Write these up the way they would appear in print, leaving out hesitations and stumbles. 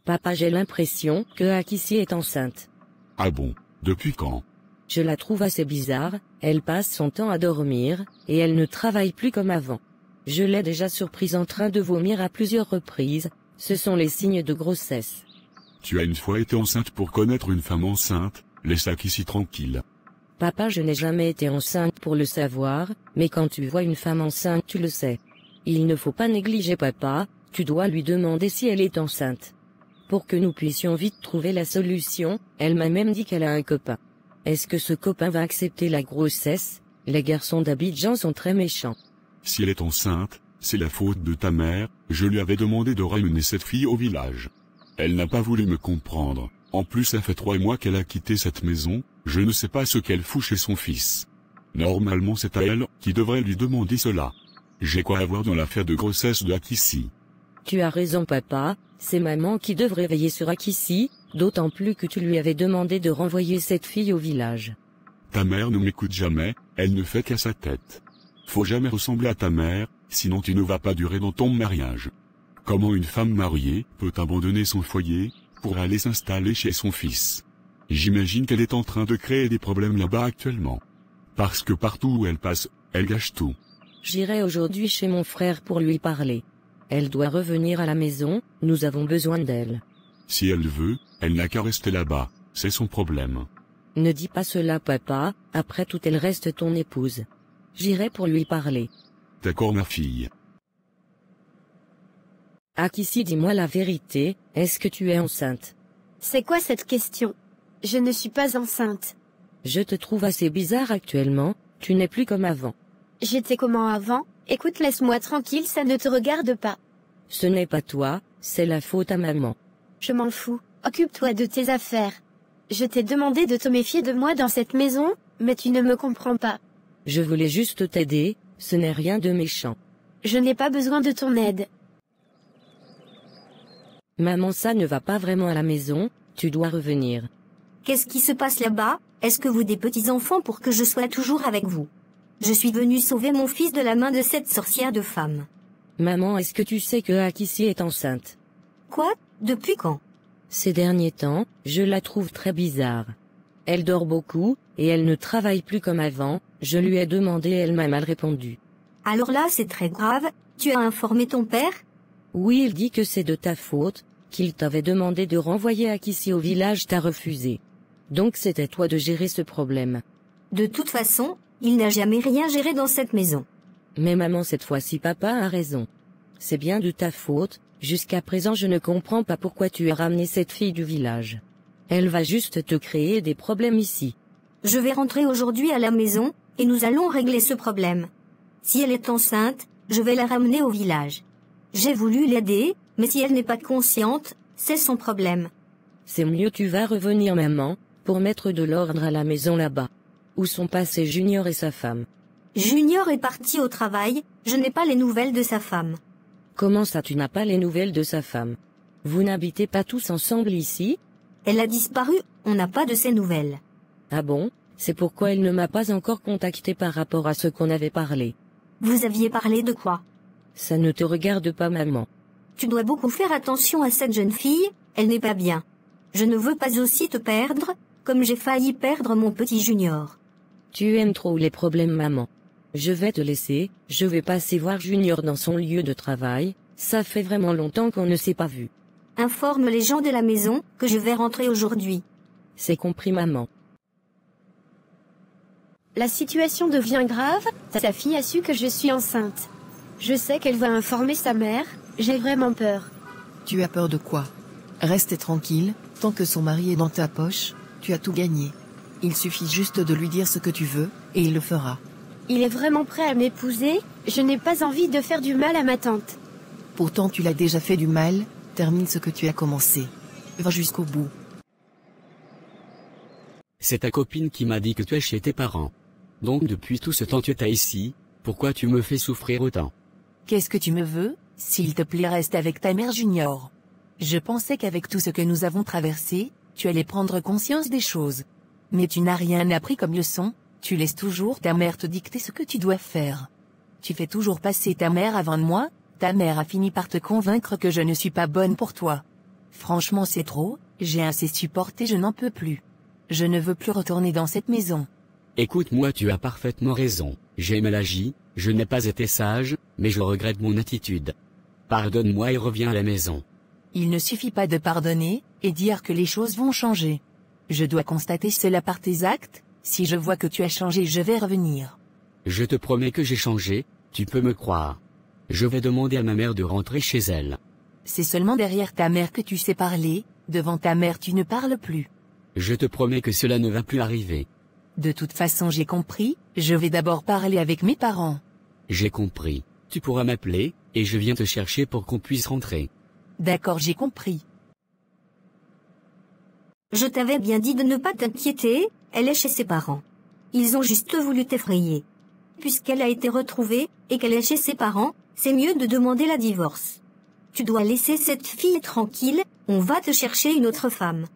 Papa, j'ai l'impression que Akissi est enceinte. Ah bon, depuis quand? Je la trouve assez bizarre, elle passe son temps à dormir, et elle ne travaille plus comme avant. Je l'ai déjà surprise en train de vomir à plusieurs reprises, ce sont les signes de grossesse. Tu as une fois été enceinte pour connaître une femme enceinte, laisse Akissi tranquille. Papa, je n'ai jamais été enceinte pour le savoir, mais quand tu vois une femme enceinte tu le sais. Il ne faut pas négliger papa, tu dois lui demander si elle est enceinte. Pour que nous puissions vite trouver la solution, elle m'a même dit qu'elle a un copain. Est-ce que ce copain va accepter la grossesse? Les garçons d'Abidjan sont très méchants. Si elle est enceinte, c'est la faute de ta mère, je lui avais demandé de ramener cette fille au village. Elle n'a pas voulu me comprendre, en plus ça fait 3 mois qu'elle a quitté cette maison, je ne sais pas ce qu'elle fout chez son fils. Normalement c'est à elle qui devrait lui demander cela. J'ai quoi à voir dans l'affaire de grossesse de Akissi? Tu as raison papa, c'est maman qui devrait veiller sur Akissi, d'autant plus que tu lui avais demandé de renvoyer cette fille au village. Ta mère ne m'écoute jamais, elle ne fait qu'à sa tête. Faut jamais ressembler à ta mère, sinon tu ne vas pas durer dans ton mariage. Comment une femme mariée peut abandonner son foyer pour aller s'installer chez son fils? J'imagine qu'elle est en train de créer des problèmes là-bas actuellement. Parce que partout où elle passe, elle gâche tout. J'irai aujourd'hui chez mon frère pour lui parler. Elle doit revenir à la maison, nous avons besoin d'elle. Si elle veut, elle n'a qu'à rester là-bas, c'est son problème. Ne dis pas cela papa, après tout elle reste ton épouse. J'irai pour lui parler. D'accord ma fille. Akissi, dis-moi la vérité, est-ce que tu es enceinte? C'est quoi cette question? Je ne suis pas enceinte. Je te trouve assez bizarre actuellement, tu n'es plus comme avant. J'étais comment avant? Écoute, laisse-moi tranquille, ça ne te regarde pas. Ce n'est pas toi, c'est la faute à maman. Je m'en fous, occupe-toi de tes affaires. Je t'ai demandé de te méfier de moi dans cette maison, mais tu ne me comprends pas. Je voulais juste t'aider, ce n'est rien de méchant. Je n'ai pas besoin de ton aide. Maman, ça ne va pas vraiment à la maison, tu dois revenir. Qu'est-ce qui se passe là-bas? Est-ce que vous des petits-enfants pour que je sois toujours avec vous? Je suis venue sauver mon fils de la main de cette sorcière de femme. Maman, est-ce que tu sais que Akissi est enceinte? Quoi? Depuis quand? Ces derniers temps, je la trouve très bizarre. Elle dort beaucoup, et elle ne travaille plus comme avant, je lui ai demandé et elle m'a mal répondu. Alors là c'est très grave, tu as informé ton père? Oui, il dit que c'est de ta faute, qu'il t'avait demandé de renvoyer Akissi au village, t'as refusé. Donc c'est à toi de gérer ce problème. De toute façon, il n'a jamais rien géré dans cette maison. Mais maman, cette fois-ci papa a raison. C'est bien de ta faute, jusqu'à présent je ne comprends pas pourquoi tu as ramené cette fille du village. Elle va juste te créer des problèmes ici. Je vais rentrer aujourd'hui à la maison, et nous allons régler ce problème. Si elle est enceinte, je vais la ramener au village. J'ai voulu l'aider, mais si elle n'est pas consciente, c'est son problème. C'est mieux, tu vas revenir maman, pour mettre de l'ordre à la maison là-bas. Où sont passés Junior et sa femme? Junior est parti au travail, je n'ai pas les nouvelles de sa femme. Comment ça tu n'as pas les nouvelles de sa femme? Vous n'habitez pas tous ensemble ici? Elle a disparu, on n'a pas de ses nouvelles. Ah bon? C'est pourquoi elle ne m'a pas encore contacté par rapport à ce qu'on avait parlé. Vous aviez parlé de quoi? Ça ne te regarde pas maman. Tu dois beaucoup faire attention à cette jeune fille, elle n'est pas bien. Je ne veux pas aussi te perdre, comme j'ai failli perdre mon petit Junior. Tu aimes trop les problèmes maman. Je vais te laisser, je vais passer voir Junior dans son lieu de travail, ça fait vraiment longtemps qu'on ne s'est pas vu. Informe les gens de la maison que je vais rentrer aujourd'hui. C'est compris maman. La situation devient grave, sa fille a su que je suis enceinte. Je sais qu'elle va informer sa mère, j'ai vraiment peur. Tu as peur de quoi? Reste tranquille, tant que son mari est dans ta poche, tu as tout gagné. Il suffit juste de lui dire ce que tu veux, et il le fera. Il est vraiment prêt à m'épouser, je n'ai pas envie de faire du mal à ma tante. Pourtant tu l'as déjà fait du mal, termine ce que tu as commencé. Va jusqu'au bout. C'est ta copine qui m'a dit que tu es chez tes parents. Donc depuis tout ce temps tu es ici, pourquoi tu me fais souffrir autant? Qu'est-ce que tu me veux? S'il te plaît, reste avec ta mère Junior. Je pensais qu'avec tout ce que nous avons traversé, tu allais prendre conscience des choses. Mais tu n'as rien appris comme leçon, tu laisses toujours ta mère te dicter ce que tu dois faire. Tu fais toujours passer ta mère avant moi, ta mère a fini par te convaincre que je ne suis pas bonne pour toi. Franchement c'est trop, j'ai assez supporté, je n'en peux plus. Je ne veux plus retourner dans cette maison. Écoute-moi, tu as parfaitement raison, j'ai mal agi, je n'ai pas été sage, mais je regrette mon attitude. Pardonne-moi et reviens à la maison. Il ne suffit pas de pardonner, et dire que les choses vont changer. Je dois constater cela par tes actes, si je vois que tu as changé je vais revenir. Je te promets que j'ai changé, tu peux me croire. Je vais demander à ma mère de rentrer chez elle. C'est seulement derrière ta mère que tu sais parler, devant ta mère tu ne parles plus. Je te promets que cela ne va plus arriver. De toute façon j'ai compris, je vais d'abord parler avec mes parents. J'ai compris. Tu pourras m'appeler, et je viens te chercher pour qu'on puisse rentrer. D'accord, j'ai compris. Je t'avais bien dit de ne pas t'inquiéter, elle est chez ses parents. Ils ont juste voulu t'effrayer. Puisqu'elle a été retrouvée, et qu'elle est chez ses parents, c'est mieux de demander la divorce. Tu dois laisser cette fille tranquille, on va te chercher une autre femme.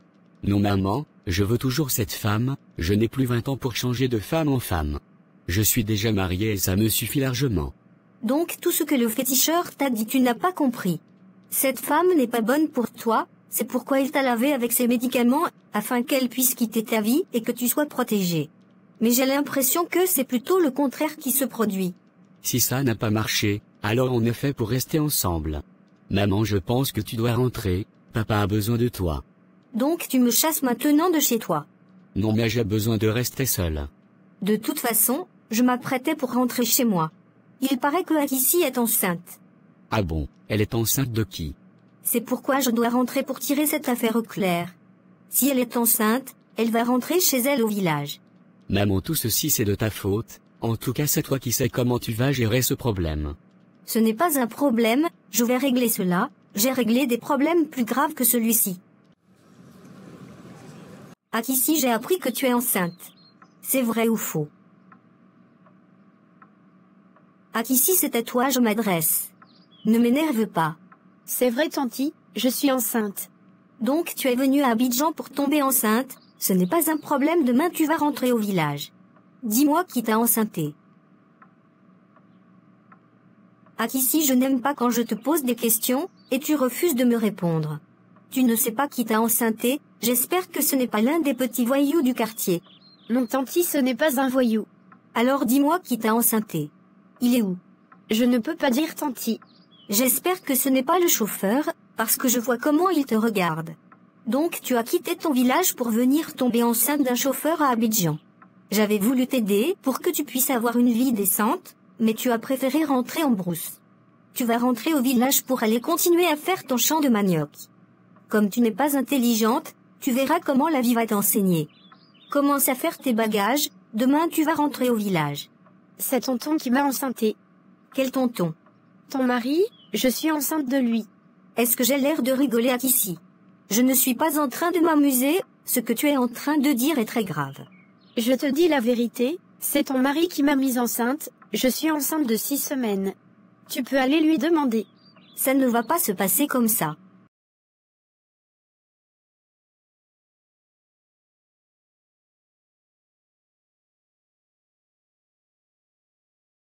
Non maman, je veux toujours cette femme, je n'ai plus 20 ans pour changer de femme en femme. Je suis déjà marié et ça me suffit largement. Donc tout ce que le féticheur t'a dit tu n'as pas compris. Cette femme n'est pas bonne pour toi, c'est pourquoi il t'a lavé avec ses médicaments, afin qu'elle puisse quitter ta vie et que tu sois protégé. Mais j'ai l'impression que c'est plutôt le contraire qui se produit. Si ça n'a pas marché, alors on est fait pour rester ensemble. Maman, je pense que tu dois rentrer, papa a besoin de toi. Donc tu me chasses maintenant de chez toi. Non mais j'ai besoin de rester seul. De toute façon, je m'apprêtais pour rentrer chez moi. Il paraît que Akissi est enceinte. Ah bon, elle est enceinte de qui? C'est pourquoi je dois rentrer pour tirer cette affaire au clair. Si elle est enceinte, elle va rentrer chez elle au village. Maman, tout ceci c'est de ta faute, en tout cas c'est toi qui sais comment tu vas gérer ce problème. Ce n'est pas un problème, je vais régler cela, j'ai réglé des problèmes plus graves que celui-ci. Akissi, j'ai appris que tu es enceinte. C'est vrai ou faux? Akissi, c'est à toi je m'adresse. Ne m'énerve pas. C'est vrai, tanti, je suis enceinte. Donc tu es venue à Abidjan pour tomber enceinte, ce n'est pas un problème, demain tu vas rentrer au village. Dis-moi qui t'a enceinté. Akissi, je n'aime pas quand je te pose des questions, et tu refuses de me répondre. Tu ne sais pas qui t'a enceinté, j'espère que ce n'est pas l'un des petits voyous du quartier. Non, tanti, ce n'est pas un voyou. Alors dis-moi qui t'a enceinté. Il est où? Je ne peux pas dire, tanti. J'espère que ce n'est pas le chauffeur, parce que je vois comment il te regarde. Donc tu as quitté ton village pour venir tomber enceinte d'un chauffeur à Abidjan. J'avais voulu t'aider pour que tu puisses avoir une vie décente, mais tu as préféré rentrer en brousse. Tu vas rentrer au village pour aller continuer à faire ton champ de manioc. Comme tu n'es pas intelligente, tu verras comment la vie va t'enseigner. Commence à faire tes bagages, demain tu vas rentrer au village. C'est tonton qui m'a enceintée. Quel tonton? Ton mari, je suis enceinte de lui. Est-ce que j'ai l'air de rigoler Akissi? Je ne suis pas en train de m'amuser, ce que tu es en train de dire est très grave. Je te dis la vérité, c'est ton mari qui m'a mise enceinte, je suis enceinte de 6 semaines. Tu peux aller lui demander. Ça ne va pas se passer comme ça.